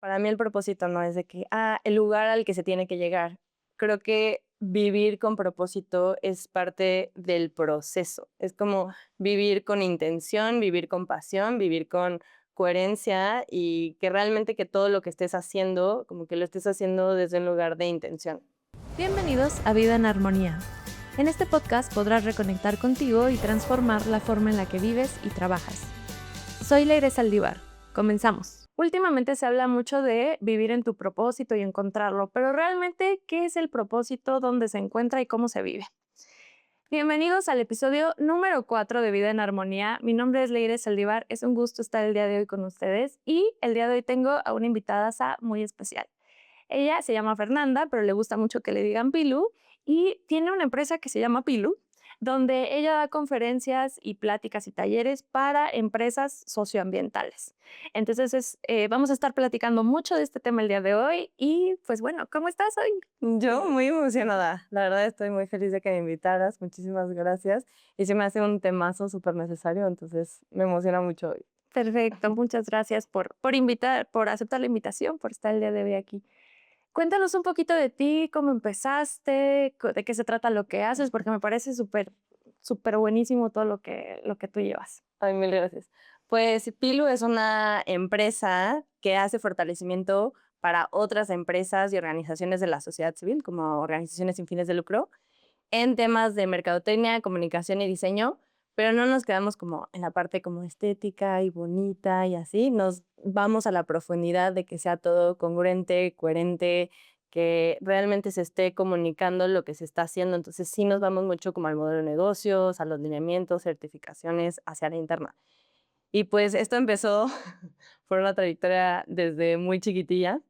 Para mí el propósito no es de que, el lugar al que se tiene que llegar. Creo que vivir con propósito es parte del proceso. Es como vivir con intención, vivir con pasión, vivir con coherencia y que realmente que todo lo que estés haciendo, como que lo estés haciendo desde un lugar de intención. Bienvenidos a Vida en Armonía. En este podcast podrás reconectar contigo y transformar la forma en la que vives y trabajas. Soy Leire Saldívar. Comenzamos. Últimamente se habla mucho de vivir en tu propósito y encontrarlo, pero realmente, ¿qué es el propósito, dónde se encuentra y cómo se vive? Bienvenidos al episodio número 4 de Vida en Armonía. Mi nombre es Leire Saldívar. Es un gusto estar el día de hoy con ustedes y el día de hoy tengo a una invitada muy especial. Ella se llama Fernanda, pero le gusta mucho que le digan Pilu y tiene una empresa que se llama Pilu, donde ella da conferencias y pláticas y talleres para empresas socioambientales. Entonces, vamos a estar platicando mucho de este tema el día de hoy y pues bueno, ¿cómo estás hoy? Yo muy emocionada, la verdad estoy muy feliz de que me invitaras, muchísimas gracias. Y se me hace un temazo súper necesario, entonces me emociona mucho hoy. Perfecto, muchas gracias por aceptar la invitación, por estar el día de hoy aquí. Cuéntanos un poquito de ti, cómo empezaste, de qué se trata lo que haces, porque me parece súper buenísimo todo lo que tú llevas. Ay, mil gracias. Pues Pilu es una empresa que hace fortalecimiento para otras empresas y organizaciones de la sociedad civil, como organizaciones sin fines de lucro, en temas de mercadotecnia, comunicación y diseño, pero no nos quedamos como en la parte como estética y bonita y así, nos vamos a la profundidad de que sea todo congruente, coherente, que realmente se esté comunicando lo que se está haciendo. Entonces sí nos vamos mucho como al modelo de negocios, a los lineamientos, certificaciones hacia la interna. Y pues esto empezó por una trayectoria desde muy chiquitilla.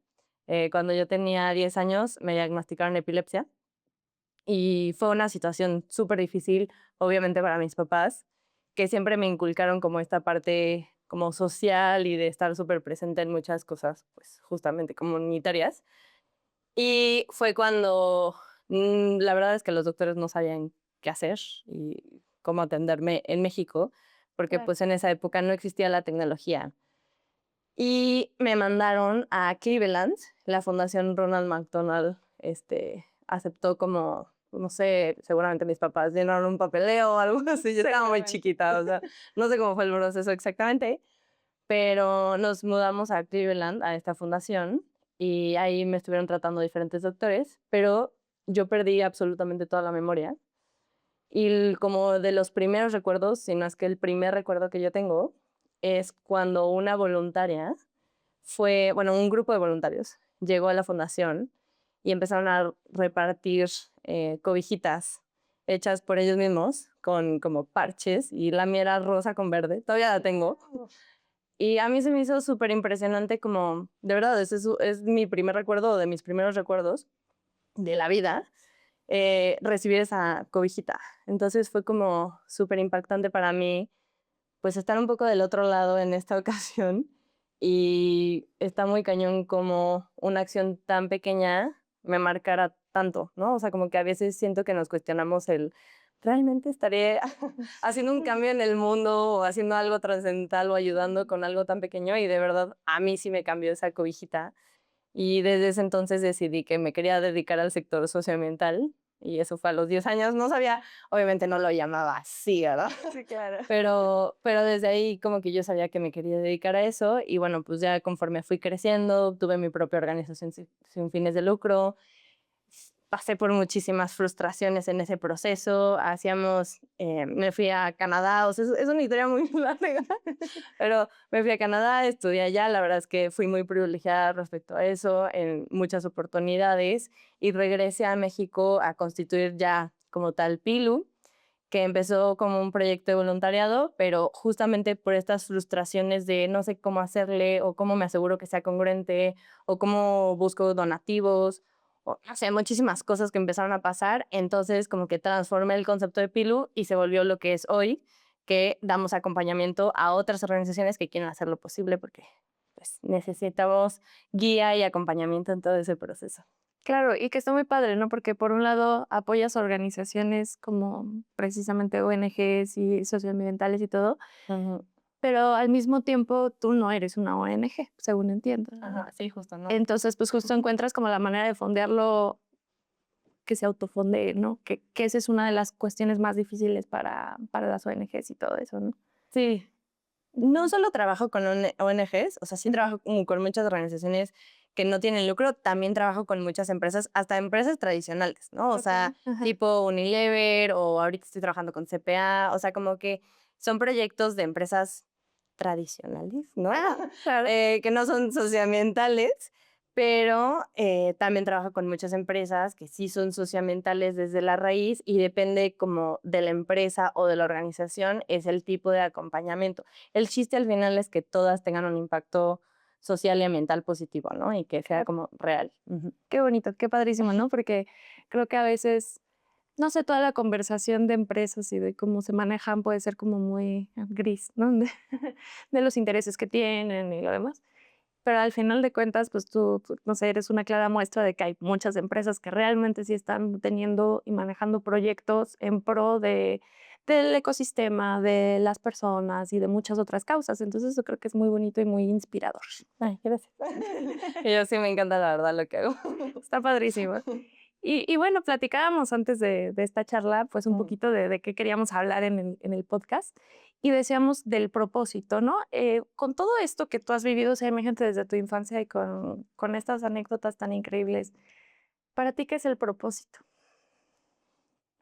Cuando yo tenía 10 años me diagnosticaron epilepsia y fue una situación súper difícil, obviamente para mis papás, que siempre me inculcaron como esta parte como social y de estar súper presente en muchas cosas, pues justamente comunitarias. Y fue cuando la verdad es que los doctores no sabían qué hacer y cómo atenderme en México, porque Claro. pues en esa época no existía la tecnología. Y me mandaron a Cleveland, la Fundación Ronald McDonald, aceptó como, no sé, seguramente mis papás llenaron un papeleo o algo así, yo estaba muy chiquita, o sea, no sé cómo fue el proceso exactamente, pero nos mudamos a Cleveland, a esta fundación, y ahí me estuvieron tratando diferentes doctores, pero yo perdí absolutamente toda la memoria. Y como de los primeros recuerdos, si no es que el primer recuerdo que yo tengo, es cuando una voluntaria bueno, un grupo de voluntarios llegó a la fundación y empezaron a repartir cobijitas hechas por ellos mismos con como parches y la mía era rosa con verde, todavía la tengo. Y a mí se me hizo súper impresionante como, de verdad, es mi primer recuerdo, de mis primeros recuerdos de la vida, recibir esa cobijita. Entonces fue como súper impactante para mí, pues estar un poco del otro lado en esta ocasión y está muy cañón como una acción tan pequeña me marcara tanto, ¿no? O sea, como que a veces siento que nos cuestionamos ¿realmente estaré haciendo un cambio en el mundo o haciendo algo trascendental o ayudando con algo tan pequeño? Y de verdad, a mí sí me cambió esa cobijita y desde ese entonces decidí que me quería dedicar al sector socioambiental y eso fue a los 10 años. No sabía, obviamente no lo llamaba así, ¿verdad? Sí, claro. Pero desde ahí como que yo sabía que me quería dedicar a eso y bueno, pues ya conforme fui creciendo, tuve mi propia organización sin fines de lucro, pasé por muchísimas frustraciones en ese proceso, me fui a Canadá, o sea, es una historia muy larga, pero me fui a Canadá, estudié allá, la verdad es que fui muy privilegiada respecto a eso, en muchas oportunidades, y regresé a México a constituir ya como tal Pilu, que empezó como un proyecto de voluntariado, pero justamente por estas frustraciones de no sé cómo hacerle o cómo me aseguro que sea congruente o cómo busco donativos o no sé, muchísimas cosas que empezaron a pasar. Entonces como que transformé el concepto de Pilu y se volvió lo que es hoy, que damos acompañamiento a otras organizaciones que quieren hacer lo posible porque pues, necesitamos guía y acompañamiento en todo ese proceso. Claro, y que está muy padre, ¿no? Porque por un lado apoyas organizaciones como precisamente ONGs y socioambientales y todo, Ujú. pero al mismo tiempo tú no eres una ONG, según entiendo. Ajá, sí, justo, ¿no? Entonces, pues justo encuentras como la manera de fondearlo que se autofondee, ¿no? Que esa es una de las cuestiones más difíciles para las ONGs y todo eso, ¿no? Sí. No solo trabajo con ONGs, o sea, sí trabajo con muchas organizaciones que no tienen lucro, también trabajo con muchas empresas, hasta empresas tradicionales, ¿no? O sea, Ajá. tipo Unilever o ahorita estoy trabajando con CPA, o sea, como que son proyectos de empresas tradicionales, ¿no? Claro. Que no son socioambientales, pero también trabajo con muchas empresas que sí son socioambientales desde la raíz y depende como de la empresa o de la organización, es el tipo de acompañamiento. El chiste al final es que todas tengan un impacto social y ambiental positivo, ¿no? Y que sea como real. Ujú. Qué bonito, qué padrísimo, ¿no? Porque creo que a veces, no sé, toda la conversación de empresas y de cómo se manejan puede ser como muy gris, ¿no? De los intereses que tienen y lo demás. Pero al final de cuentas, pues tú, no sé, eres una clara muestra de que hay muchas empresas que realmente sí están teniendo y manejando proyectos en pro del ecosistema, de las personas y de muchas otras causas. Entonces, yo creo que es muy bonito y muy inspirador. Ay, gracias. Y yo sí me encanta la verdad lo que hago. Está padrísimo. Y bueno, platicábamos antes de esta charla, pues un Mm. poquito de qué queríamos hablar en el podcast y decíamos del propósito, ¿no? Con todo esto que tú has vivido, o sea, imagínate desde tu infancia y con estas anécdotas tan increíbles, ¿para ti qué es el propósito?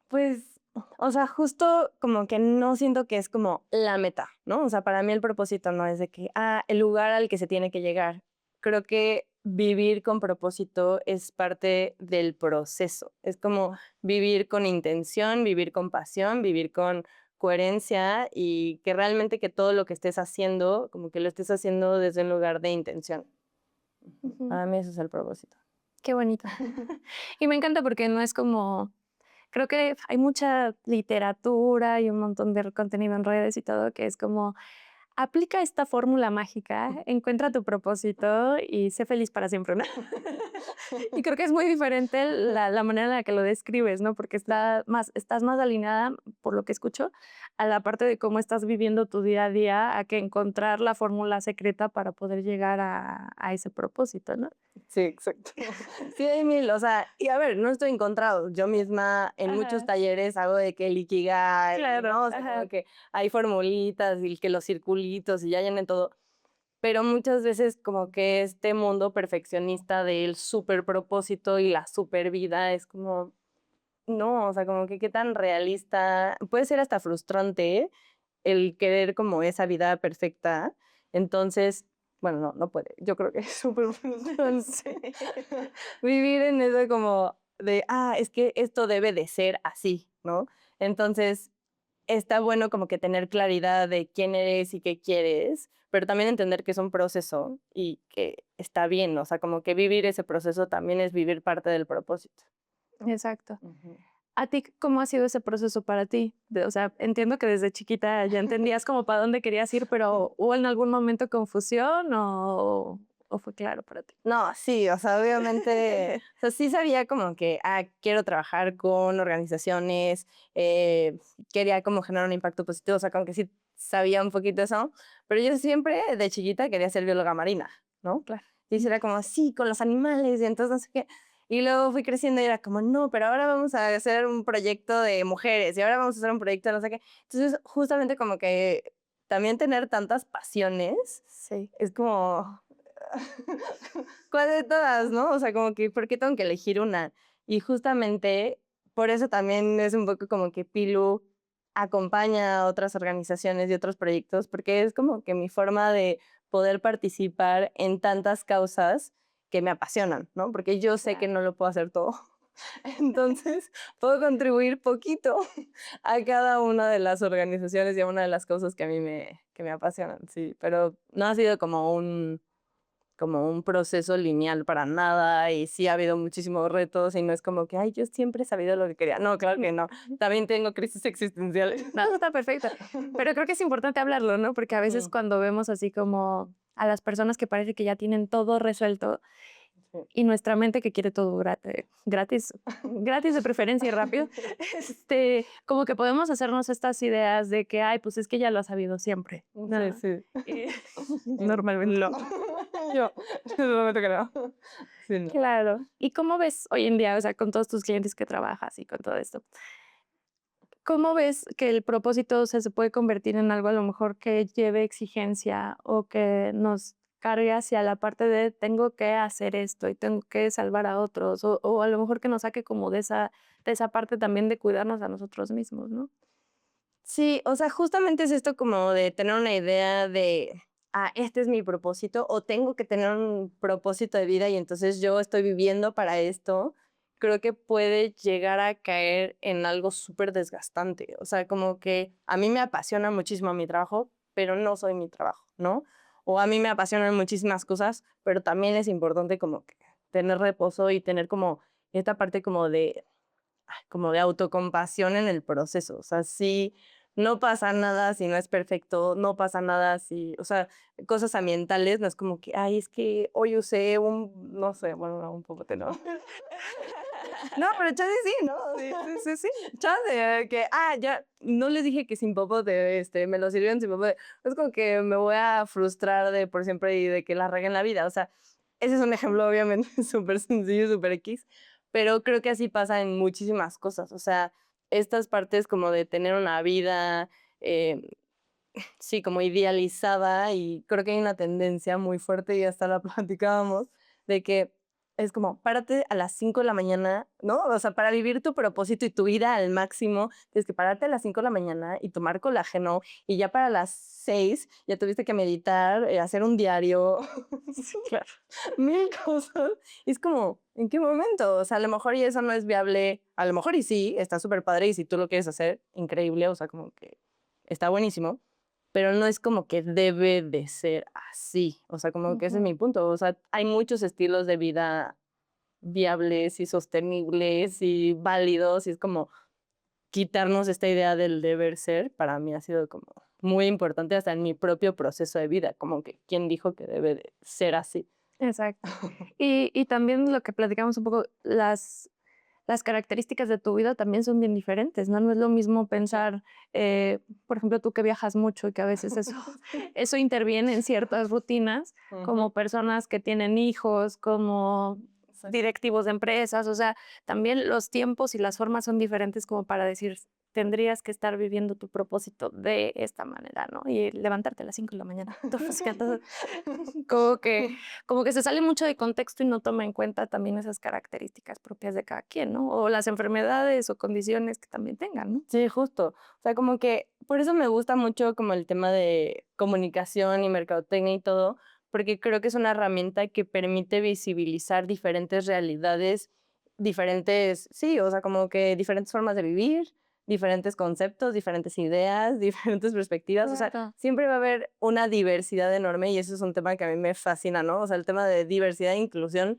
Pues, o sea, justo como que no siento que es como la meta, ¿no? O sea, para mí el propósito no es de que, el lugar al que se tiene que llegar. Creo que vivir con propósito es parte del proceso. Es como vivir con intención, vivir con pasión, vivir con coherencia y que realmente que todo lo que estés haciendo, como que lo estés haciendo desde un lugar de intención. Ujú. Para mí eso es el propósito. Qué bonito. Y me encanta porque no es como, creo que hay mucha literatura y un montón de contenido en redes y todo que es como, aplica esta fórmula mágica, encuentra tu propósito y sé feliz para siempre, ¿no? Y creo que es muy diferente la manera en la que lo describes, ¿no? Porque estás más alineada, por lo que escucho, a la parte de cómo estás viviendo tu día a día, a que encontrar la fórmula secreta para poder llegar a ese propósito, ¿no? Sí, exacto. Sí, hay mil, o sea, y a ver, no estoy encontrado. Yo misma en muchos Ajá, talleres hago de que el Ikigai, claro, ¿no? O sea, ajá. como que hay formulitas y que los circulitos y ya llenen todo. Pero muchas veces como que este mundo perfeccionista del super propósito y la super vida es como, no, o sea, como que qué tan realista, puede ser hasta frustrante el querer como esa vida perfecta. Entonces, bueno, no puede. Yo creo que es súper frustrante vivir en eso como de, es que esto debe de ser así, ¿no? Entonces, está bueno como que tener claridad de quién eres y qué quieres, pero también entender que es un proceso y que está bien, o sea, como que vivir ese proceso también es vivir parte del propósito. Exacto. Ujú. ¿A ti cómo ha sido ese proceso para ti? O sea, entiendo que desde chiquita ya entendías como para dónde querías ir, pero ¿hubo en algún momento confusión o fue claro para ti? No, sí, o sea, obviamente, o sea, sí sabía como que, quiero trabajar con organizaciones, quería como generar un impacto positivo, o sea, como que sí sabía un poquito eso, pero yo siempre de chiquita quería ser bióloga marina, ¿no? Claro. Y eso era como, sí, con los animales, y entonces no sé qué. Y luego fui creciendo y era como, no, pero ahora vamos a hacer un proyecto de mujeres, y ahora vamos a hacer un proyecto de no sé qué. Entonces, justamente como que también tener tantas pasiones Sí. es como, ¿cuál de todas, no? O sea, como que, ¿por qué tengo que elegir una? Y justamente por eso también es un poco como que Pilu acompaña a otras organizaciones y otros proyectos, porque es como que mi forma de poder participar en tantas causas que me apasionan, ¿no? Porque yo sé que Claro. no lo puedo hacer todo. Entonces, puedo contribuir poquito a cada una de las organizaciones y a una de las causas que a mí que me apasionan, sí. Pero no ha sido como un proceso lineal para nada y sí ha habido muchísimos retos y no es como que, ay, yo siempre he sabido lo que quería. No, claro que no. También tengo crisis existenciales. No, está perfecto. Pero creo que es importante hablarlo, ¿no? Porque a veces Mm, cuando vemos así como a las personas que parece que ya tienen todo resuelto y nuestra mente que quiere todo gratis, gratis de preferencia y rápido, como que podemos hacernos estas ideas de que, ay, pues es que ya lo ha sabido siempre, ¿no? Sí. Normalmente. No. Yo, normalmente que no. Sí, no. Claro. ¿Y cómo ves hoy en día, o sea, con todos tus clientes que trabajas y con todo esto? ¿Cómo ves que el propósito se puede convertir en algo a lo mejor que lleve exigencia o que nos cargue hacia la parte de tengo que hacer esto y tengo que salvar a otros o a lo mejor que nos saque como de esa parte también de cuidarnos a nosotros mismos, ¿no? Sí, o sea, justamente es esto como de tener una idea de, este es mi propósito, o tengo que tener un propósito de vida y entonces yo estoy viviendo para esto, creo que puede llegar a caer en algo súper desgastante. O sea, como que a mí me apasiona muchísimo mi trabajo, pero no soy mi trabajo, ¿no? O a mí me apasionan muchísimas cosas, pero también es importante como que tener reposo y tener como esta parte como de autocompasión en el proceso. O sea, sí, no pasa nada si no es perfecto, no pasa nada si, o sea, cosas ambientales, no es como que, ay, es que hoy usé no sé, bueno, no, un popote no. No, pero chance sí, ¿no? Sí. Chance, que, ya, no les dije que sin popote, me lo sirvieron sin popote. Es como que me voy a frustrar de por siempre y de que la regue en la vida. O sea, ese es un ejemplo obviamente súper sencillo, súper X, pero creo que así pasa en muchísimas cosas. O sea, estas partes como de tener una vida, eh, sí, como idealizada, y creo que hay una tendencia muy fuerte y hasta la platicábamos, de que es como, párate a las 5 de la mañana, ¿no? O sea, para vivir tu propósito y tu vida al máximo, tienes que pararte a las 5 de la mañana y tomar colágeno, y ya para las 6 ya tuviste que meditar, hacer un diario, Sí, claro. mil cosas. Y es como, ¿en qué momento? O sea, a lo mejor y eso no es viable, a lo mejor y sí, está súper padre, y si tú lo quieres hacer, increíble, o sea, como que está buenísimo, pero no es como que debe de ser así. O sea, como que ese es mi punto. O sea, hay muchos estilos de vida viables y sostenibles y válidos, y es como quitarnos esta idea del deber ser. Para mí ha sido como muy importante hasta en mi propio proceso de vida, como que quién dijo que debe de ser así. Exacto. Y también lo que platicamos un poco, las características de tu vida también son bien diferentes, ¿no? No es lo mismo pensar, por ejemplo, tú que viajas mucho y que a veces eso interviene en ciertas rutinas, como personas que tienen hijos, como directivos de empresas, o sea, también los tiempos y las formas son diferentes como para decir, tendrías que estar viviendo tu propósito de esta manera, ¿no? Y levantarte a las 5 de la mañana. Como que como que se sale mucho de contexto y no toma en cuenta también esas características propias de cada quien, ¿no? O las enfermedades o condiciones que también tengan, ¿no? Sí, justo. O sea, como que por eso me gusta mucho como el tema de comunicación y mercadotecnia y todo, porque creo que es una herramienta que permite visibilizar diferentes realidades, diferentes, sí, o sea, como que diferentes formas de vivir, diferentes conceptos, diferentes ideas, diferentes perspectivas. O sea, Claro. siempre va a haber una diversidad enorme, y eso es un tema que a mí me fascina, ¿no? O sea, el tema de diversidad e inclusión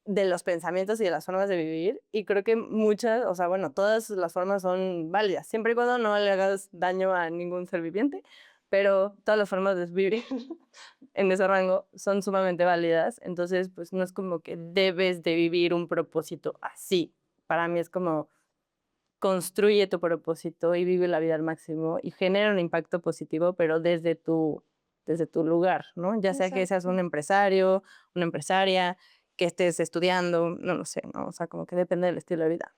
de los pensamientos y de las formas de vivir. Y creo que muchas, o sea, bueno, todas las formas son válidas, siempre y cuando no le hagas daño a ningún ser viviente, pero todas las formas de vivir en ese rango son sumamente válidas. Entonces, pues no es como que debes de vivir un propósito así. Para mí es como construye tu propósito y vive la vida al máximo y genera un impacto positivo, pero desde tu lugar, ¿no? Ya sea que seas un Exacto. empresario, una empresaria, que estés estudiando, no lo sé, ¿no? O sea, como que depende del estilo de vida.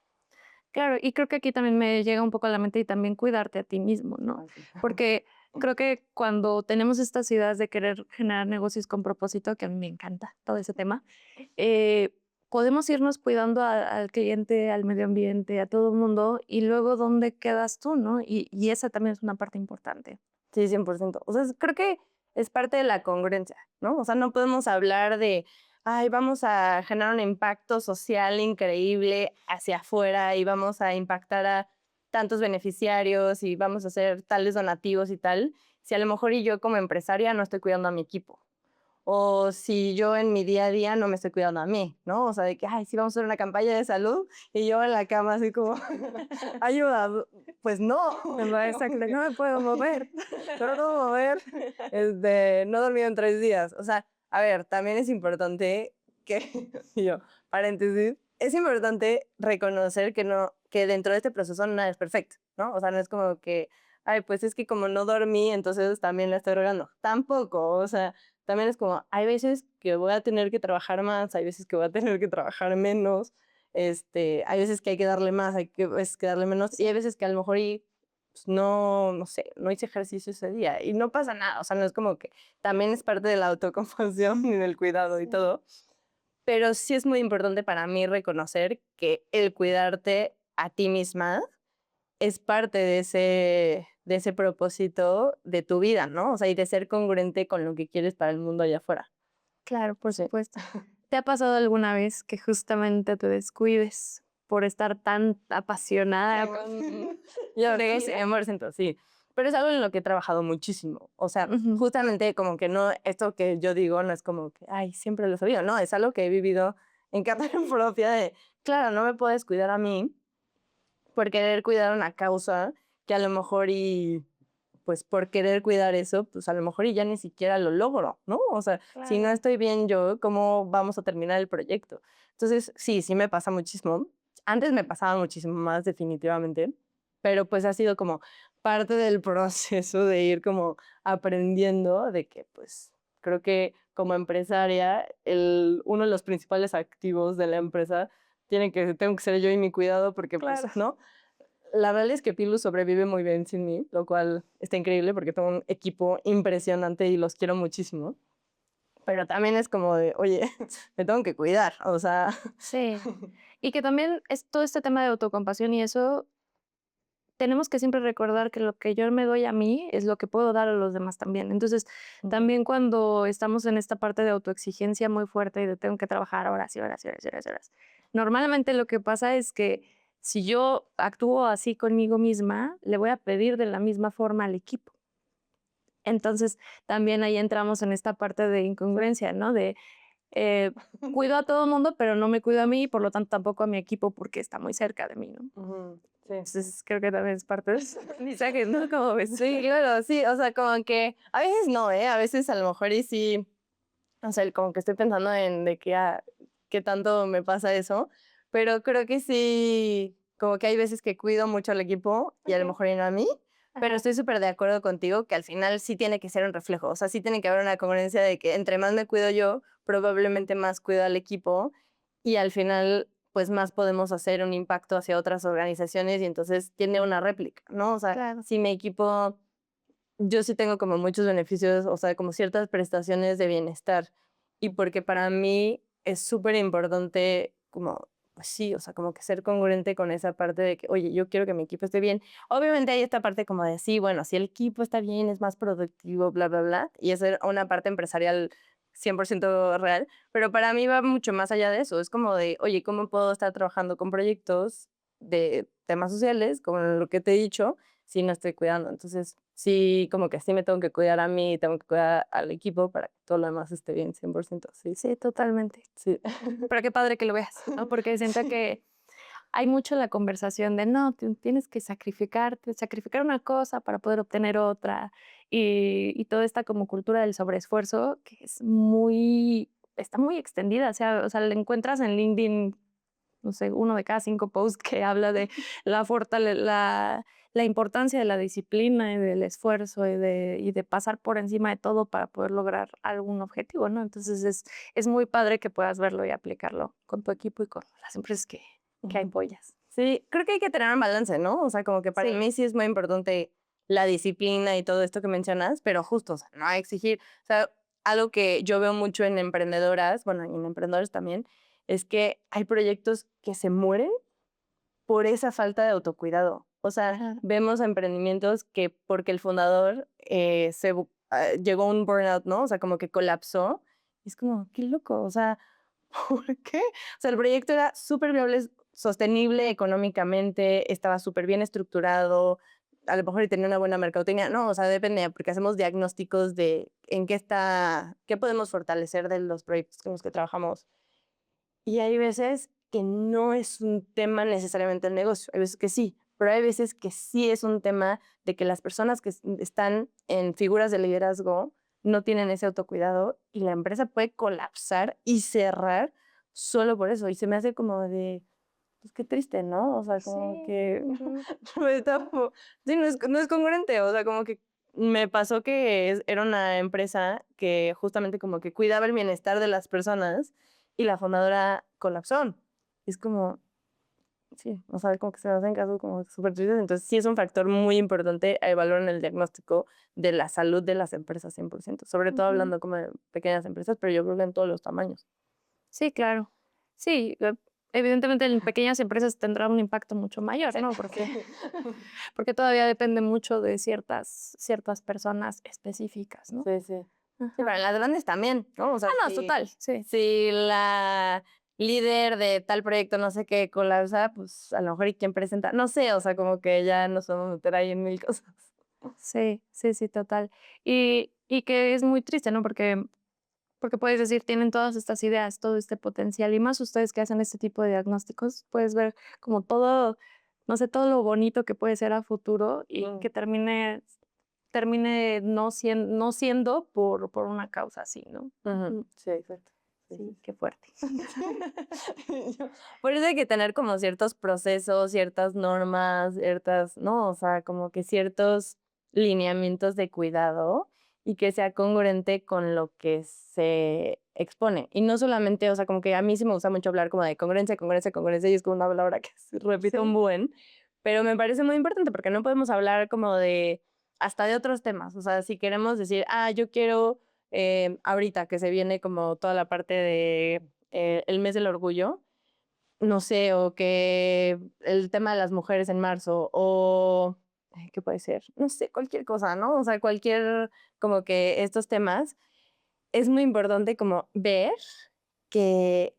Claro, y creo que aquí también me llega un poco a la mente y también cuidarte a ti mismo, ¿no? Así. Porque creo que cuando tenemos estas ideas de querer generar negocios con propósito, que a mí me encanta todo ese tema, eh, podemos irnos cuidando al cliente, al medio ambiente, a todo el mundo, y luego dónde quedas tú, ¿no? Y esa también es una parte importante. Sí, 100%. O sea, creo que es parte de la congruencia, ¿no? O sea, no podemos hablar de, ay, vamos a generar un impacto social increíble hacia afuera y vamos a impactar a tantos beneficiarios y vamos a hacer tales donativos y tal, si a lo mejor y yo como empresaria no estoy cuidando a mi equipo. O si yo en mi día a día no me estoy cuidando a mí, ¿no? O sea, de que, ay, sí, vamos a hacer una campaña de salud y yo en la cama así como, ayuda, pues no. No, exacto, no me puedo mover. No me puedo mover, no he dormido en 3 días. O sea, a ver, también es importante que, y yo, paréntesis, es importante reconocer que dentro de este proceso nada es perfecto, ¿no? O sea, no es como que, ay, pues es que como no dormí, entonces también la estoy regando. Tampoco, o sea, también es como, hay veces que voy a tener que trabajar más, hay veces que voy a tener que trabajar menos, hay veces que hay que darle más, hay veces que darle menos, y hay veces que a lo mejor pues, no sé, no hice ejercicio ese día y no pasa nada, o sea, no es como que también es parte de la autocompasión y del cuidado y todo, pero sí es muy importante para mí reconocer que el cuidarte a ti misma es parte de ese propósito de tu vida, ¿no? O sea, y de ser congruente con lo que quieres para el mundo allá afuera. Claro, por Sí. supuesto. ¿Te ha pasado alguna vez que justamente te descuides por estar tan apasionada con Yo tu creo que sí, vida? 100%, sí. Pero es algo en lo que he trabajado muchísimo. O sea, Ujú. justamente como que no, esto que yo digo no es como que, ay, siempre lo he sabido. No, es algo que he vivido en carne propia de, claro, no me puedo descuidar a mí por querer cuidar una causa que a lo mejor pues por querer cuidar eso, pues a lo mejor ya ni siquiera lo logro, ¿no? O sea, si no Claro. estoy bien yo, ¿cómo vamos a terminar el proyecto? Entonces, sí me pasa muchísimo. Antes me pasaba muchísimo más, definitivamente, pero pues ha sido como parte del proceso de ir como aprendiendo de que, pues, creo que como empresaria, uno de los principales activos de la empresa tengo que ser yo y mi cuidado porque, pues, Claro. ¿no? La verdad es que Pilu sobrevive muy bien sin mí, lo cual está increíble porque tengo un equipo impresionante y los quiero muchísimo. Pero también es como de, oye, me tengo que cuidar, o sea. Sí. Y que también es todo este tema de autocompasión y eso, tenemos que siempre recordar que lo que yo me doy a mí es lo que puedo dar a los demás también. Entonces, también cuando estamos en esta parte de autoexigencia muy fuerte y de tengo que trabajar horas y horas y horas y horas y horas, normalmente lo que pasa es que si yo actúo así conmigo misma, le voy a pedir de la misma forma al equipo. Entonces, también ahí entramos en esta parte de incongruencia, ¿no? De eh, cuido a todo el mundo, pero no me cuido a mí y por lo tanto tampoco a mi equipo porque está muy cerca de mí, ¿no? Ujú, sí. Entonces, creo que también es parte de ese aprendizaje, ¿no? Como ves. Sí, claro, sí, o sea, como que a veces no, ¿eh? A veces a lo mejor y sí, o sea, como que estoy pensando en de qué tanto me pasa eso, pero creo que sí, como que hay veces que cuido mucho al equipo y a lo Okey. mejor y no a mí, pero Ajá. estoy súper de acuerdo contigo que al final sí tiene que ser un reflejo, o sea, sí tiene que haber una congruencia de que entre más me cuido yo, probablemente más cuido al equipo y al final pues más podemos hacer un impacto hacia otras organizaciones y entonces tiene una réplica, ¿no? O sea, Claro. si mi equipo yo sí tengo como muchos beneficios, o sea, como ciertas prestaciones de bienestar. Y porque para mí es súper importante como, pues sí, o sea, como que ser congruente con esa parte de que, oye, yo quiero que mi equipo esté bien. Obviamente hay esta parte como de, sí, bueno, si el equipo está bien, es más productivo, bla, bla, bla. Y esa es una parte empresarial 100% real. Pero para mí va mucho más allá de eso. Es como de, oye, ¿cómo puedo estar trabajando con proyectos de temas sociales, como lo que te he dicho, si no estoy cuidando? Entonces, sí, como que sí me tengo que cuidar a mí, tengo que cuidar al equipo para que todo lo demás esté bien, 100%. Sí, Sí, totalmente. sí. Pero qué padre que lo veas, ¿no? Porque siento Sí. que hay mucho la conversación de no, tienes que sacrificar una cosa para poder obtener otra. Y toda esta como cultura del sobreesfuerzo que es está muy extendida. O sea, la encuentras en LinkedIn, no sé, 1 de cada 5 posts que habla de la importancia de la disciplina y del esfuerzo y de pasar por encima de todo para poder lograr algún objetivo, ¿no? Entonces es muy padre que puedas verlo y aplicarlo con tu equipo y con las empresas que Ujú. apoyas. Sí, creo que hay que tener un balance, ¿no? O sea, como que para Sí. mí sí es muy importante la disciplina y todo esto que mencionas, pero justo, o sea, no exigir. O sea, algo que yo veo mucho en emprendedoras, bueno, y en emprendedores también, es que hay proyectos que se mueren por esa falta de autocuidado. O sea, Ajá. vemos emprendimientos que porque el fundador llegó a un burnout, ¿no? O sea, como que colapsó. Y es como, qué loco, o sea, ¿por qué? O sea, el proyecto era súper viable, sostenible económicamente, estaba súper bien estructurado, a lo mejor y tenía una buena mercadotecnia. No, o sea, depende, porque hacemos diagnósticos de qué podemos fortalecer de los proyectos con los que trabajamos. Y hay veces que no es un tema necesariamente el negocio, hay veces que sí, pero hay veces que sí es un tema de que las personas que están en figuras de liderazgo no tienen ese autocuidado y la empresa puede colapsar y cerrar solo por eso. Y se me hace como de, pues qué triste, ¿no? O sea, como Sí. que Ujú. sí, no es congruente. O sea, como que me pasó que era una empresa que justamente como que cuidaba el bienestar de las personas y la fundadora colapsó. Es como, sí, o sea, como que se me hacen casos como súper tristes. Entonces, sí es un factor muy importante a evaluar en el diagnóstico de la salud de las empresas 100%. Sobre todo Ujú. hablando como de pequeñas empresas, pero yo creo que en todos los tamaños. Sí, claro. Sí, evidentemente en pequeñas empresas tendrá un impacto mucho mayor, ¿no? Porque porque todavía depende mucho de ciertas personas específicas, ¿no? Sí, sí. Sí, pero Ajá. en las grandes también, ¿no? O sea, No, total, sí. si la líder de tal proyecto, no sé qué, colapsa, pues a lo mejor y quién presenta, no sé, o sea, como que ya nos vamos a meter ahí en mil cosas. Sí, sí, sí, total. Y que es muy triste, ¿no? Porque puedes decir, tienen todas estas ideas, todo este potencial, y más ustedes que hacen este tipo de diagnósticos, puedes ver como todo, no sé, todo lo bonito que puede ser a futuro y Mm, que termine no siendo por una causa así, ¿no? ujú, Ujú. sí, exacto. Sí, sí. Sí, qué fuerte. Por eso hay que tener como ciertos procesos, ciertas normas, ciertas, ¿no? O sea, como que ciertos lineamientos de cuidado y que sea congruente con lo que se expone. Y no solamente, o sea, como que a mí sí me gusta mucho hablar como de congruencia, congruencia, congruencia, y es como una palabra que repito un Sí. buen, pero me parece muy importante porque no podemos hablar como de, hasta de otros temas. O sea, si queremos decir, yo quiero, ahorita que se viene como toda la parte de el mes del orgullo, no sé, o que el tema de las mujeres en marzo, o ¿qué puede ser? No sé, cualquier cosa, ¿no? O sea, cualquier, como que estos temas, es muy importante como ver que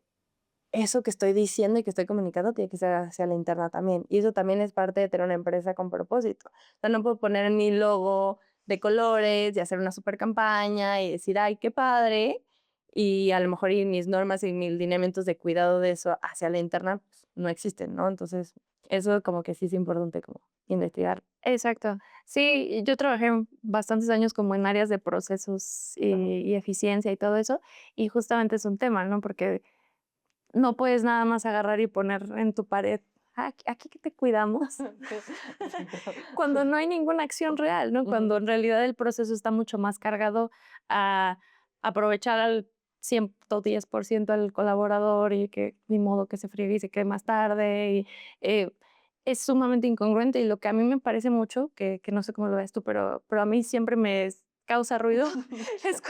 eso que estoy diciendo y que estoy comunicando tiene que ser hacia la interna también. Y eso también es parte de tener una empresa con propósito. O sea, no puedo poner mi logo de colores y hacer una super campaña y decir, ay, qué padre. Y a lo mejor y mis normas y mis lineamientos de cuidado de eso hacia la interna pues, no existen, ¿no? Entonces, eso como que sí es importante como investigar. Exacto. Sí, yo trabajé bastantes años como en áreas de procesos Ajá. y eficiencia y todo eso, y justamente es un tema, ¿no? Porque no puedes nada más agarrar y poner en tu pared, aquí que te cuidamos, cuando no hay ninguna acción real, ¿no? Ujú. Cuando en realidad el proceso está mucho más cargado a aprovechar al 110% al colaborador y que ni modo que se friegue y se quede más tarde. Y, es sumamente incongruente y lo que a mí me parece mucho, que no sé cómo lo ves tú, pero a mí siempre me causa ruido, es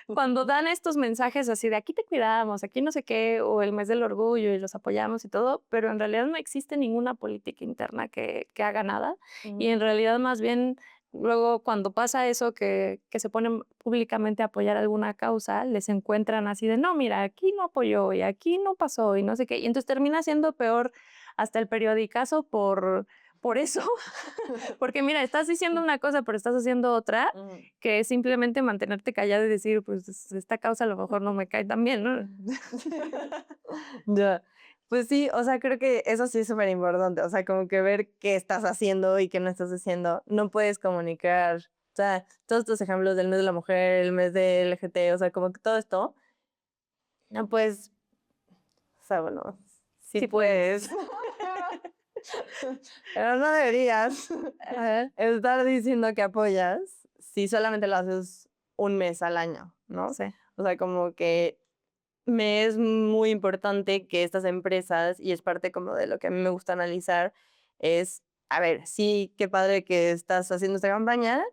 cuando dan estos mensajes así de aquí te cuidamos, aquí no sé qué, o el mes del orgullo y los apoyamos y todo, pero en realidad no existe ninguna política interna que haga nada. Y Ujú. en realidad más bien luego cuando pasa eso que se ponen públicamente a apoyar alguna causa, les encuentran así de no, mira, aquí no apoyó y aquí no pasó y no sé qué. Y entonces termina siendo peor hasta el periodicazo por eso, porque mira, estás diciendo una cosa, pero estás haciendo otra, Ujú. que es simplemente mantenerte callado y decir, pues esta causa a lo mejor no me cae tan bien, ¿no? Ya. Pues sí, o sea, creo que eso sí es súper importante, o sea, como que ver qué estás haciendo y qué no estás haciendo. No puedes comunicar, o sea, todos estos ejemplos del mes de la mujer, el mes de LGT, o sea, como que todo esto, no puedes, o sea, bueno, sí Sí puedes. puedes, pero no deberías Ajá, estar diciendo que apoyas si solamente lo haces un mes al año, ¿no? sí. O sea, como que me es muy importante que estas empresas, y es parte como de lo que a mí me gusta analizar, es, a ver, sí, qué padre que estás haciendo esta campaña.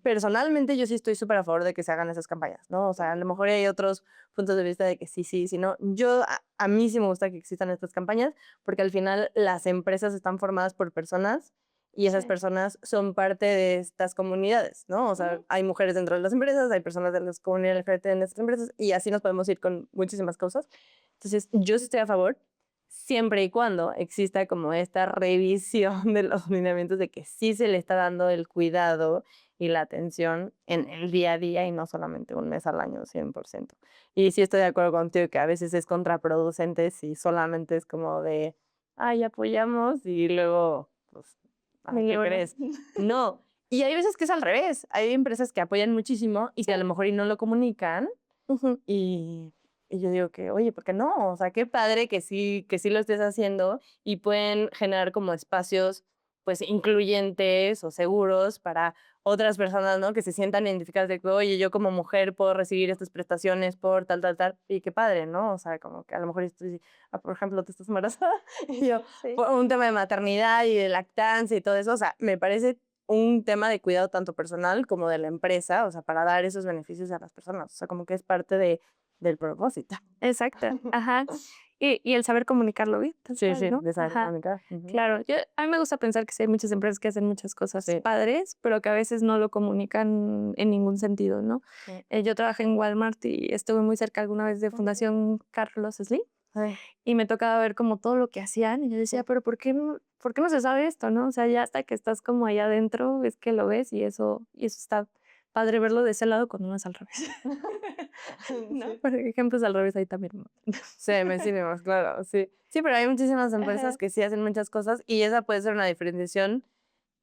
Personalmente yo sí estoy súper a favor de que se hagan esas campañas, ¿no? O sea, a lo mejor hay otros puntos de vista de que sí, sí, sí, no. Yo, a mí sí me gusta que existan estas campañas porque al final las empresas están formadas por personas y esas Sí. personas son parte de estas comunidades, ¿no? O sea, Ujú. hay mujeres dentro de las empresas, hay personas de las comunidades LGBT en estas empresas y así nos podemos ir con muchísimas cosas. Entonces, yo sí estoy a favor, siempre y cuando exista como esta revisión de los lineamientos de que sí se le está dando el cuidado y la atención en el día a día y no solamente un mes al año, 100%. Y sí estoy de acuerdo contigo que a veces es contraproducente si solamente es como de, ay, apoyamos y luego, pues, ay, Y ¿qué luego, crees? No. Y hay veces que es al revés. Hay empresas que apoyan muchísimo y que a lo mejor y no lo comunican. Y, y yo digo que, oye, ¿por qué no? O sea, qué padre que sí lo estés haciendo y pueden generar como espacios pues incluyentes o seguros para otras personas, ¿no? Que se sientan identificadas de que, oye, yo como mujer puedo recibir estas prestaciones por tal, tal, tal. Y qué padre, ¿no? O sea, como que a lo mejor estoy, por ejemplo, tú estás embarazada y yo, Sí. por un tema de maternidad y de lactancia y todo eso, o sea, me parece un tema de cuidado tanto personal como de la empresa, o sea, para dar esos beneficios a las personas, o sea, como que es parte del propósito. Exacto, ajá. Y el saber comunicarlo bien, tal Sí, cual, sí, ¿no? de saber Ajá, comunicar. claro. A mí me gusta pensar que sí hay muchas empresas que hacen muchas cosas Sí. padres, pero que a veces no lo comunican en ningún sentido, ¿no? Sí. Yo trabajé en Walmart y estuve muy cerca alguna vez de Fundación Carlos Slim Ay, y me tocaba ver como todo lo que hacían y yo decía, pero por qué no se sabe esto, no? O sea, ya hasta que estás como allá adentro es que lo ves y eso está padre verlo de ese lado cuando no es al revés. ¿No? sí. Por ejemplos al revés ahí también. Sí, me sirve más claro, sí. Sí, pero hay muchísimas empresas Ajá. que sí hacen muchas cosas y esa puede ser una diferenciación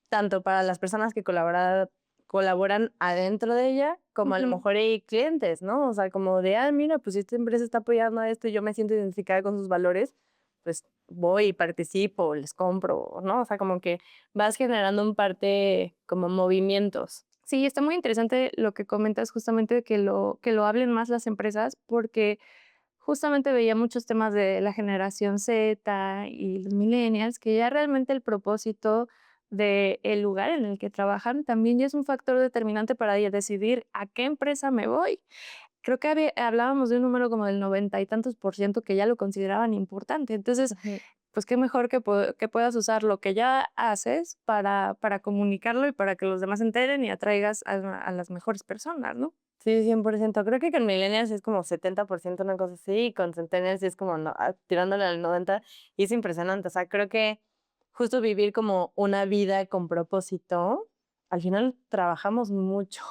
tanto para las personas que colaboran adentro de ella, como a lo Ujú. mejor hay clientes, ¿no? O sea, como de, ah, mira, pues si esta empresa está apoyando a esto y yo me siento identificada con sus valores, pues voy y participo, les compro, ¿no? O sea, como que vas generando un parte como movimientos. Sí, está muy interesante lo que comentas justamente de que lo hablen más las empresas, porque justamente veía muchos temas de la generación Z y los millennials, que ya realmente el propósito del lugar en el que trabajan también ya es un factor determinante para decidir a qué empresa me voy. Creo que hablábamos de un número como del 90 y tantos por ciento que ya lo consideraban importante. Entonces, Ujú. pues qué mejor que puedas usar lo que ya haces para comunicarlo y para que los demás se enteren y atraigas a las mejores personas, ¿no? Sí, 100%. Creo que con millennials es como 70% una cosa así, y con centennials sí es como tirándole al 90, y es impresionante. O sea, creo que justo vivir como una vida con propósito, al final trabajamos mucho,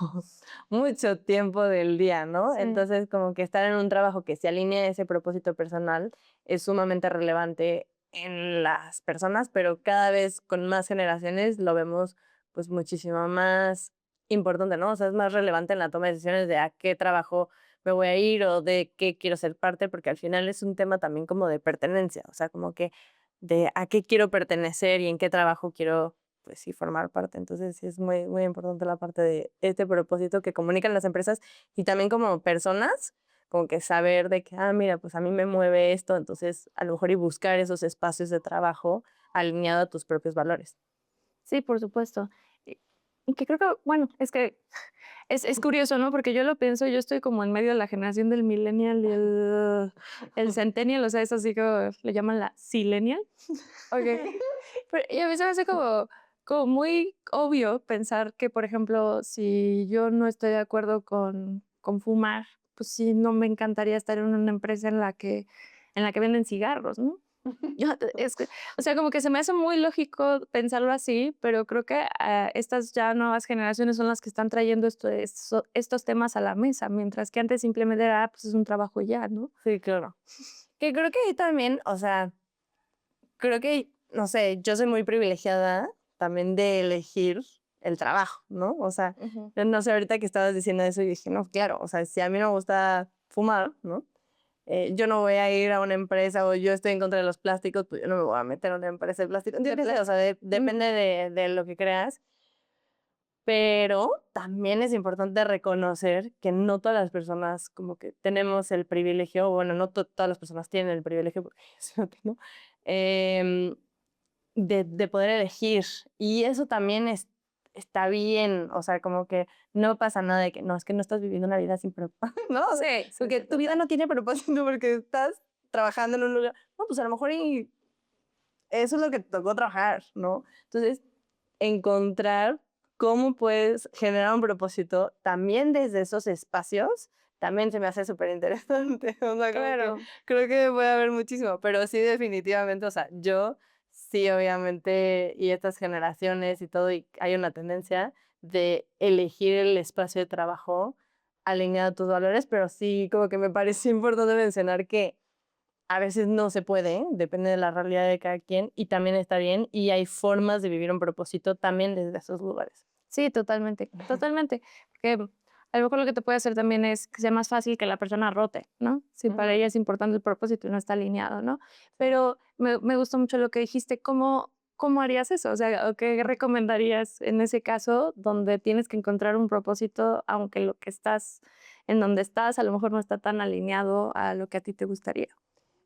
mucho tiempo del día, ¿no? Sí. Entonces, como que estar en un trabajo que se alinee a ese propósito personal es sumamente relevante en las personas, pero cada vez con más generaciones lo vemos pues muchísimo más importante, ¿no? O sea, es más relevante en la toma de decisiones de a qué trabajo me voy a ir o de qué quiero ser parte, porque al final es un tema también como de pertenencia, o sea, como que de a qué quiero pertenecer y en qué trabajo quiero, pues sí, formar parte. Entonces, sí es muy, muy importante la parte de este propósito que comunican las empresas y también como personas, como que saber de que, ah, mira, pues a mí me mueve esto, entonces a lo mejor y buscar esos espacios de trabajo alineado a tus propios valores. Sí, por supuesto. Y y que creo que, bueno, es que es curioso, ¿no? Porque yo lo pienso, yo estoy como en medio de la generación del millennial y el centennial, o sea, es así como le llaman la sillennial. Ok. Pero y a mí se me hace como muy obvio pensar que, por ejemplo, si yo no estoy de acuerdo con fumar, pues sí, no me encantaría estar en una empresa en la que venden cigarros, ¿no? Es que, o sea, como que se me hace muy lógico pensarlo así, pero creo que estas ya nuevas generaciones son las que están trayendo estos temas a la mesa, mientras que antes simplemente era, pues es un trabajo y ya, ¿no? Sí, claro. Que creo que ahí también, o sea, creo que, no sé, yo soy muy privilegiada también de elegir el trabajo, ¿no? O sea, Ujú. yo no sé, ahorita que estabas diciendo eso y dije, no, claro, o sea, si a mí no me gusta fumar, ¿no? Yo no voy a ir a una empresa o yo estoy en contra de los plásticos, pues yo no me voy a meter a una empresa de plástico. Yo De qué sé, o sea, plástico. depende de lo que creas, pero también es importante reconocer que no todas las personas como que tenemos el privilegio, bueno, no todas las personas tienen el privilegio, porque yo sí lo tengo, em, de poder elegir. Y eso también está bien, o sea, como que no pasa nada de que no, es que no estás viviendo una vida sin propósito, ¿no? O sea, Sí, sí, porque sí, tu vida total. no tiene propósito porque estás trabajando en un lugar, no, pues a lo mejor y eso es lo que te tocó trabajar, ¿no? Entonces, encontrar cómo puedes generar un propósito también desde esos espacios, también se me hace súper interesante. O sea, como que Claro. creo que puede haber muchísimo, pero sí, definitivamente, o sea, yo sí, obviamente, y estas generaciones y todo, y hay una tendencia de elegir el espacio de trabajo alineado a tus valores, pero sí, como que me parece importante mencionar que a veces no se puede, depende de la realidad de cada quien y también está bien y hay formas de vivir un propósito también desde esos lugares. Sí, totalmente, totalmente. Que a lo mejor lo que te puede hacer también es que sea más fácil que la persona rote, ¿no? Si para ella es importante el propósito y no está alineado, ¿no? Pero me gustó mucho lo que dijiste. ¿Cómo harías eso? O sea, ¿o qué recomendarías en ese caso donde tienes que encontrar un propósito, aunque lo que estás, en donde estás, a lo mejor no está tan alineado a lo que a ti te gustaría?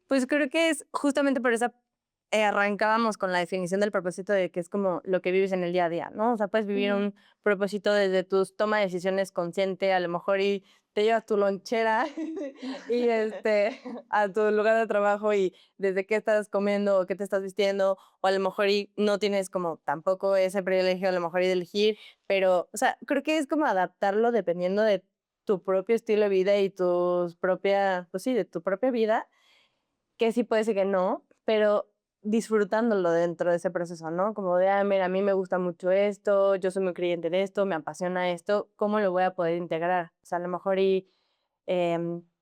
Pues creo que es justamente por esa arrancábamos con la definición del propósito de que es como lo que vives en el día a día, ¿no? O sea, puedes vivir Ujú. un propósito desde tus toma de decisiones consciente, a lo mejor y te llevas tu lonchera y a tu lugar de trabajo y desde qué estás comiendo o qué te estás vistiendo, o a lo mejor y no tienes como tampoco ese privilegio a lo mejor y de elegir, pero, o sea, creo que es como adaptarlo dependiendo de tu propio estilo de vida y tus propia, pues sí, de tu propia vida que sí puede ser que no, pero disfrutándolo dentro de ese proceso, ¿no? Como de, ah, mira, a mí me gusta mucho esto, yo soy muy creyente de esto, me apasiona esto, ¿cómo lo voy a poder integrar? O sea, a lo mejor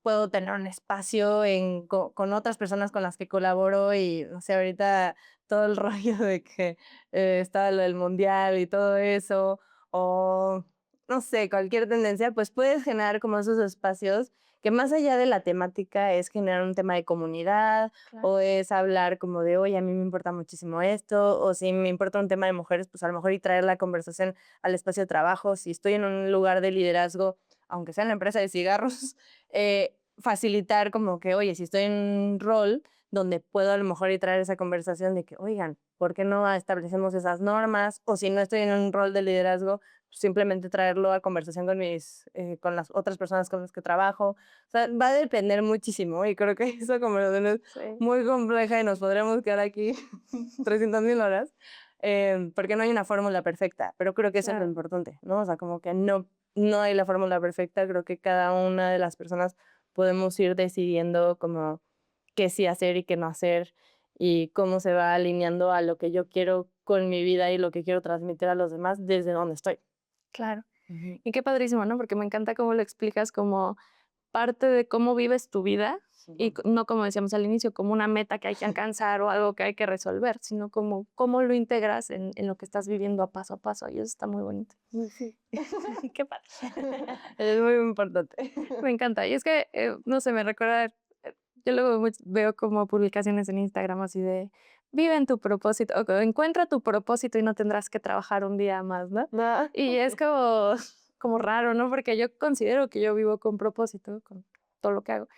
puedo tener un espacio con otras personas con las que colaboro y, no sé, ahorita todo el rollo de que está lo del mundial y todo eso, o no sé, cualquier tendencia, pues puedes generar como esos espacios que más allá de la temática es generar un tema de comunidad Claro. o es hablar como de, oye, a mí me importa muchísimo esto, o si me importa un tema de mujeres, pues a lo mejor y traer la conversación al espacio de trabajo, si estoy en un lugar de liderazgo, aunque sea en la empresa de cigarros, facilitar como que, oye, si estoy en un rol donde puedo a lo mejor y traer esa conversación de que, oigan, ¿por qué no establecemos esas normas? O si no estoy en un rol de liderazgo, simplemente traerlo a conversación con las otras personas con las que trabajo. O sea, va a depender muchísimo y creo que esa conversación es Sí. muy compleja y nos podríamos quedar aquí 300,000 horas, porque no hay una fórmula perfecta, pero creo que eso es lo Claro. importante, ¿no? O sea, como que no hay la fórmula perfecta, creo que cada una de las personas podemos ir decidiendo como qué sí hacer y qué no hacer y cómo se va alineando a lo que yo quiero con mi vida y lo que quiero transmitir a los demás desde donde estoy. Claro. Ujú. Y qué padrísimo, ¿no? Porque me encanta cómo lo explicas como parte de cómo vives tu vida y Ujú. no como decíamos al inicio, como una meta que hay que alcanzar o algo que hay que resolver, sino como cómo lo integras en lo que estás viviendo a paso, y eso está muy bonito. Sí. Qué padre. Es muy importante. Me encanta. Y es que, no sé, me recuerda, yo luego veo como publicaciones en Instagram así de, vive en tu propósito, o encuentra tu propósito y no tendrás que trabajar un día más, ¿no? No. Y es como, como raro, ¿no? Porque yo considero que yo vivo con propósito, con todo lo que hago.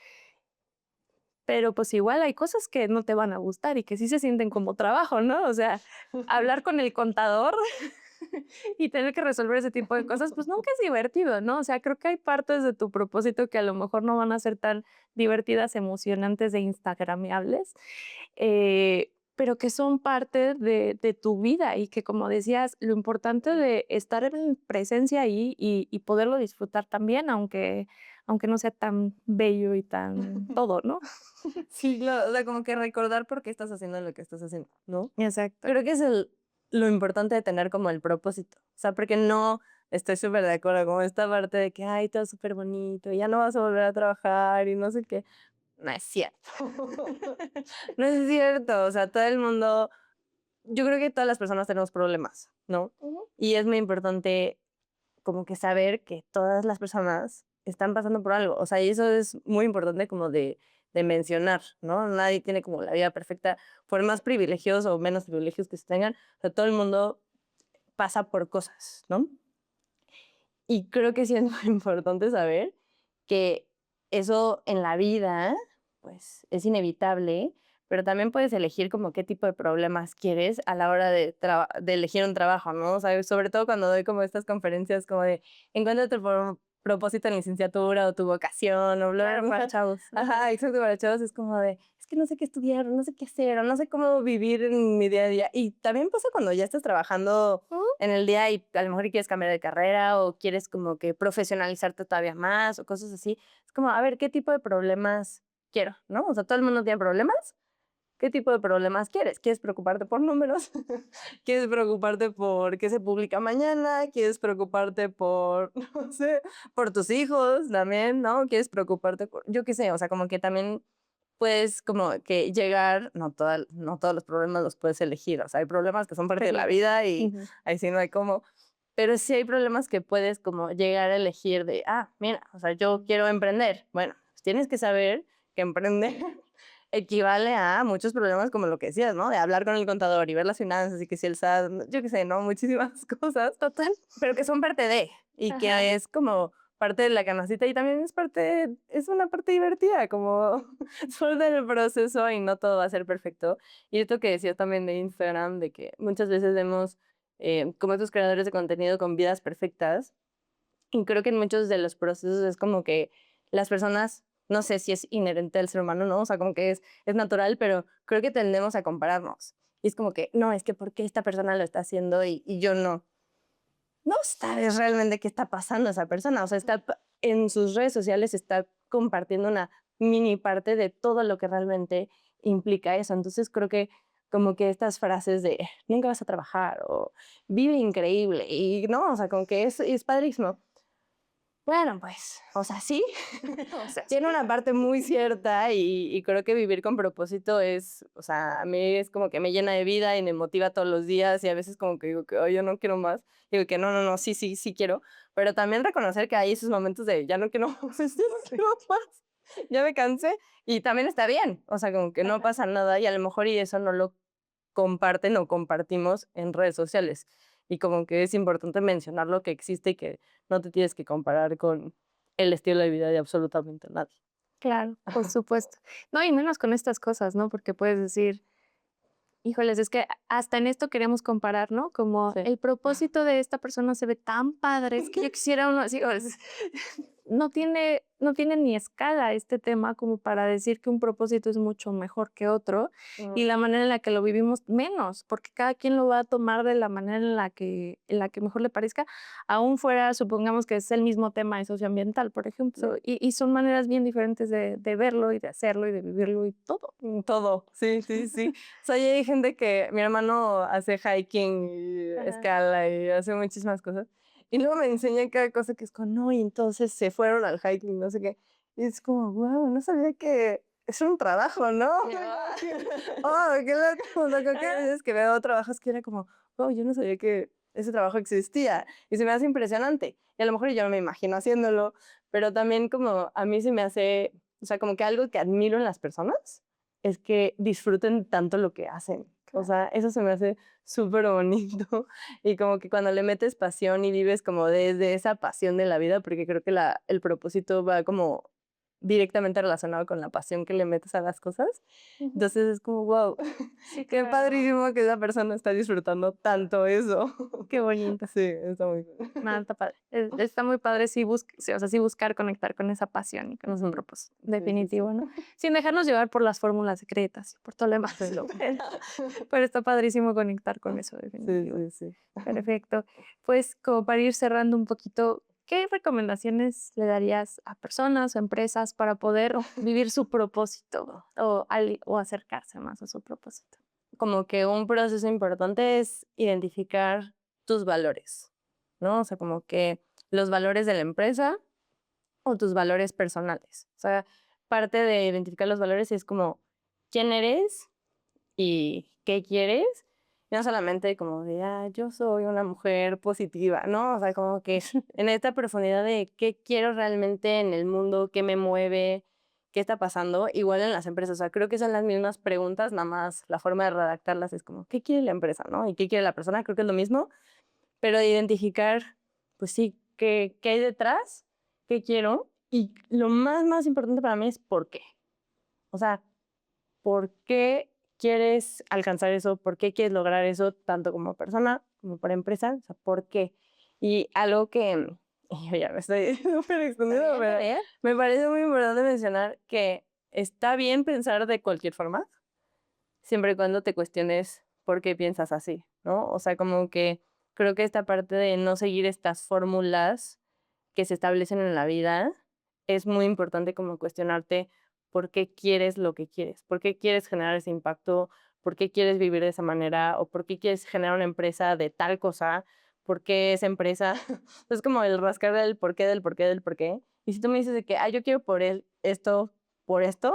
Pero pues igual hay cosas que no te van a gustar y que sí se sienten como trabajo, ¿no? O sea, hablar con el contador y tener que resolver ese tipo de cosas, pues nunca es divertido, ¿no? O sea, creo que hay partes de tu propósito que a lo mejor no van a ser tan divertidas, emocionantes e instagramiables, pero que son parte de tu vida y que, como decías, lo importante de estar en presencia ahí y poderlo disfrutar también, aunque no sea tan bello y tan todo, ¿no? Sí, claro, o sea, como que recordar por qué estás haciendo lo que estás haciendo, ¿no? Exacto. Creo que es lo importante de tener como el propósito, o sea, porque no estoy súper de acuerdo con esta parte de que, ay, todo súper bonito, y ya no vas a volver a trabajar y no sé qué. No es cierto. No es cierto, o sea, todo el mundo, yo creo que todas las personas tenemos problemas, ¿no? Ujú. Y es muy importante como que saber que todas las personas están pasando por algo, o sea, y eso es muy importante como de mencionar, ¿no? Nadie tiene como la vida perfecta, por más privilegios o menos privilegios que se tengan, o sea, todo el mundo pasa por cosas, ¿no? Y creo que sí es muy importante saber que eso en la vida, pues, es inevitable, pero también puedes elegir como qué tipo de problemas quieres a la hora de elegir un trabajo, ¿no? O sea, sobre todo cuando doy como estas conferencias como de encuentra tu propósito en licenciatura o tu vocación o bla, Claro, bla, para bla. chavos. Ajá, exacto, para chavos es como de, es que no sé qué estudiar, o no sé qué hacer, o no sé cómo vivir en mi día a día. Y también pasa cuando ya estás trabajando Ujú. en el día y a lo mejor quieres cambiar de carrera o quieres como que profesionalizarte todavía más o cosas así. Es como, a ver, ¿qué tipo de problemas quiero? ¿No? O sea, todo el mundo tiene problemas. ¿Qué tipo de problemas quieres? ¿Quieres preocuparte por números? ¿Quieres preocuparte por qué se publica mañana? ¿Quieres preocuparte por, no sé, por tus hijos también, ¿no? ¿Quieres preocuparte por, yo qué sé, o sea, como que también puedes como que llegar, no todos los problemas los puedes elegir, o sea, hay problemas que son parte de la Peligro. vida y Ujú. ahí sí no hay cómo, pero sí hay problemas que puedes como llegar a elegir de, mira, o sea, yo quiero emprender. Bueno, pues tienes que saber que emprender equivale a muchos problemas como lo que decías, ¿no? De hablar con el contador y ver las finanzas y que si el SAT, yo qué sé, ¿no? Muchísimas cosas. Total. Pero que son parte de, y que Ajá. es como parte de la canacita y también es parte, es una parte divertida, como solo del proceso y no todo va a ser perfecto. Y esto que decías también de Instagram, de que muchas veces vemos como estos creadores de contenido con vidas perfectas. Y creo que en muchos de los procesos es como que las personas, no sé si es inherente al ser humano, ¿no? O sea, como que es natural, pero creo que tendemos a compararnos. Y es como que, no, es que ¿por qué esta persona lo está haciendo y yo no? No sabes realmente qué está pasando esa persona. O sea, en sus redes sociales está compartiendo una mini parte de todo lo que realmente implica eso. Entonces creo que como que estas frases de nunca vas a trabajar o vive increíble y no, o sea, como que es padrísimo. Bueno, pues, o sea, sí, O sea, tiene una parte muy cierta y creo que vivir con propósito es, o sea, a mí es como que me llena de vida y me motiva todos los días y a veces como que digo que "Ay, yo no quiero más", digo que no, no, no, sí, sí, sí quiero, pero también reconocer que hay esos momentos de ya no quiero, o sea, ya no quiero más, ya me cansé y también está bien, o sea, como que no pasa nada y a lo mejor y eso no lo comparten o compartimos en redes sociales. Y como que es importante mencionar lo que existe y que no te tienes que comparar con el estilo de vida de absolutamente nadie. claro, por supuesto. No, y menos con estas cosas, ¿no? Porque puedes decir, híjoles, es que hasta en esto queremos comparar, ¿no? Como Sí. el propósito de esta persona se ve tan padre, es que yo quisiera uno así, no tiene ni escala este tema como para decir que un propósito es mucho mejor que otro y la manera en la que lo vivimos menos, porque cada quien lo va a tomar de la manera en la que mejor le parezca, aún fuera, supongamos que es el mismo tema de socioambiental, por ejemplo, y son maneras bien diferentes de verlo y de hacerlo y de vivirlo y todo. Todo, sí, sí, sí. O sea, y hay gente que mi hermano hace hiking y Ajá. escala y hace muchísimas cosas. Y luego me enseña cada cosa que es como, no, y entonces se fueron al hiking, no sé qué. Y es como, wow, no sabía que es un trabajo, ¿no? Oh, qué loco. O sea, creo que a veces que veo trabajos que era como, wow, yo no sabía que ese trabajo existía. Y se me hace impresionante. Y a lo mejor yo no me imagino haciéndolo, pero también como a mí se me hace, o sea, como que algo que admiro en las personas es que disfruten tanto lo que hacen. O sea, eso se me hace súper bonito y como que cuando le metes pasión y vives como desde esa pasión de la vida, porque creo que el propósito va como directamente relacionado con la pasión que le metes a las cosas. Ujú. Entonces es como, wow, Sí, qué claro. padrísimo que esa persona está disfrutando tanto eso. Qué bonito. Sí, está muy bien. Nada, está padre. Está muy padre sí, o sea, sí buscar conectar con esa pasión y con ese Ujú. propósito, Sí, sí, sí. definitivo, ¿no? Sin dejarnos llevar por las fórmulas secretas y por todo lo demás, Sí. pero está padrísimo conectar con eso, Sí, definitivo. sí, sí. Perfecto. Pues, como para ir cerrando un poquito, ¿qué recomendaciones le darías a personas o empresas para poder vivir su propósito o acercarse más a su propósito? Como que un proceso importante es identificar tus valores, ¿no? O sea, como que los valores de la empresa o tus valores personales. O sea, parte de identificar los valores es como quién eres y qué quieres. Y no solamente como de, yo soy una mujer positiva, ¿no? O sea, como que en esta profundidad de qué quiero realmente en el mundo, qué me mueve, qué está pasando, igual en las empresas. O sea, creo que son las mismas preguntas, nada más la forma de redactarlas es como, ¿qué quiere la empresa, no? Y qué quiere la persona, creo que es lo mismo, pero de identificar, pues sí, qué hay detrás, qué quiero, y lo más importante para mí es por qué. O sea, ¿por qué quieres alcanzar eso? ¿Por qué quieres lograr eso tanto como persona como para empresa? O sea, ¿por qué? Y algo que, y yo ya me estoy súper extendiendo, Está pero bien. me parece muy importante mencionar que está bien pensar de cualquier forma, siempre y cuando te cuestiones por qué piensas así, ¿no? O sea, como que creo que esta parte de no seguir estas fórmulas que se establecen en la vida es muy importante como cuestionarte por qué quieres lo que quieres, por qué quieres generar ese impacto, por qué quieres vivir de esa manera o por qué quieres generar una empresa de tal cosa, por qué esa empresa. Es como el rascar del por qué, del por qué, del por qué. Y si tú me dices de que, yo quiero esto, por esto,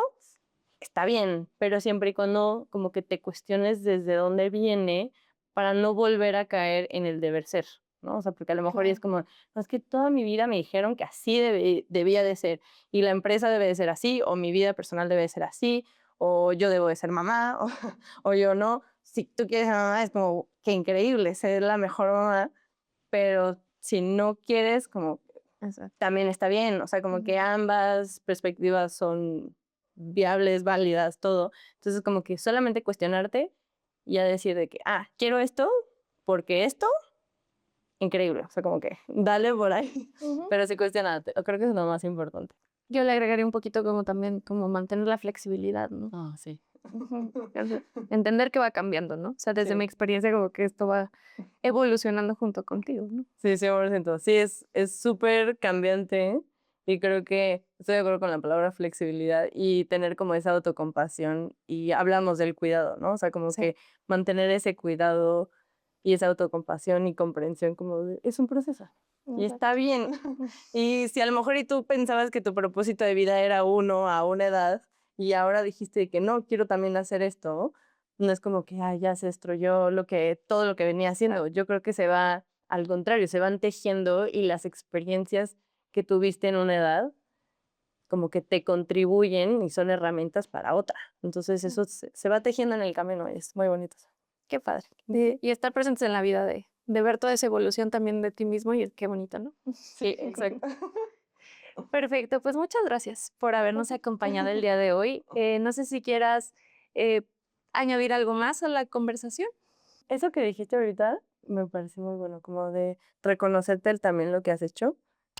está bien, pero siempre y cuando como que te cuestiones desde dónde viene para no volver a caer en el deber ser. ¿no? O sea, porque a lo mejor es como, no, es que toda mi vida me dijeron que así debía de ser, y la empresa debe de ser así, o mi vida personal debe de ser así, o yo debo de ser mamá, o yo no. Si tú quieres ser mamá, es como, qué increíble, ser la mejor mamá, pero si no quieres, como, también está bien, o sea, como que ambas perspectivas son viables, válidas, todo. Entonces, como que solamente cuestionarte y a decir de que, quiero esto, porque esto, increíble. O sea, como que dale por ahí, pero sí cuestionarte. Creo que es lo más importante. Yo le agregaría un poquito como también, como mantener la flexibilidad, ¿no? Sí. Entender que va cambiando, ¿no? O sea, desde Sí. mi experiencia, como que esto va evolucionando junto contigo, ¿no? Sí, 100%. Sí, es súper cambiante y creo que estoy de acuerdo con la palabra flexibilidad y tener como esa autocompasión y hablamos del cuidado, ¿no? O sea, como que mantener ese cuidado y esa autocompasión y comprensión es un proceso. Y está bien. Y si a lo mejor y tú pensabas que tu propósito de vida era uno a una edad y ahora dijiste que no, quiero también hacer esto, no es como que ya se destruyó todo lo que venía haciendo. Yo creo que se va, al contrario, se van tejiendo y las experiencias que tuviste en una edad como que te contribuyen y son herramientas para otra. Entonces eso se va tejiendo en el camino y es muy bonito. Qué padre. Y estar presentes en la vida de ver toda esa evolución también de ti mismo y qué bonito, ¿no? Sí, exacto. Perfecto, pues muchas gracias por habernos acompañado el día de hoy. No sé si quieras añadir algo más a la conversación. Eso que dijiste ahorita me pareció muy bueno, como de reconocerte también lo que has hecho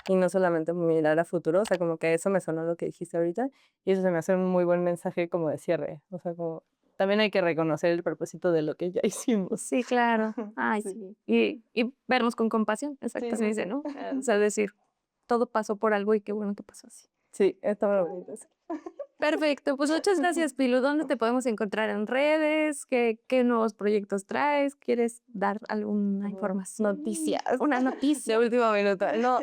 y no solamente mirar a futuro, o sea, como que eso me sonó lo que dijiste ahorita y eso se me hace un muy buen mensaje como de cierre, o sea, como también hay que reconocer el propósito de lo que ya hicimos. Sí, claro. Ay, sí. Y vernos con compasión, exacto, se dice, ¿no? O sea, decir, todo pasó por algo y qué bueno que pasó así. Sí, está muy bonito eso. Perfecto, pues muchas gracias, Pilu. ¿Dónde te podemos encontrar en redes? ¿Qué nuevos proyectos traes? ¿Quieres dar alguna información? Noticias. Una noticia. De último minuto. No,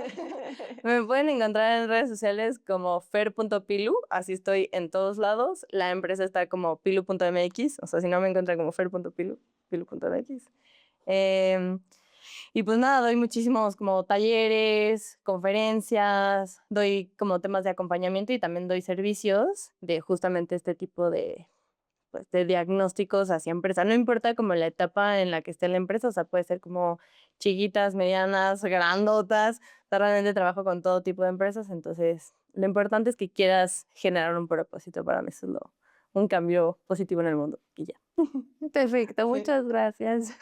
me pueden encontrar en redes sociales como fer.pilu, así estoy en todos lados. La empresa está como pilu.mx, o sea, si no me encuentran como fer.pilu, pilu.mx. Y pues nada, doy muchísimos como talleres, conferencias, doy como temas de acompañamiento y también doy servicios de justamente este tipo pues, de diagnósticos hacia empresa. No importa como la etapa en la que esté la empresa, o sea, puede ser como chiquitas, medianas, grandotas. Realmente trabajo con todo tipo de empresas, entonces lo importante es que quieras generar un propósito. Para mí eso es un cambio positivo en el mundo y ya. Perfecto, muchas gracias.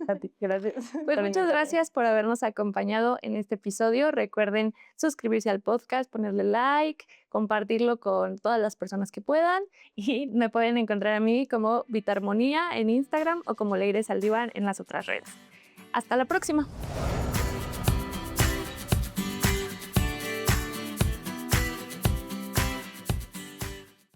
A ti, gracias. Pues muchas gracias por habernos acompañado en este episodio. Recuerden suscribirse al podcast, ponerle like, compartirlo con todas las personas que puedan y me pueden encontrar a mí como Vitarmonía en Instagram o como Leire Saldívar en las otras redes. Hasta la próxima.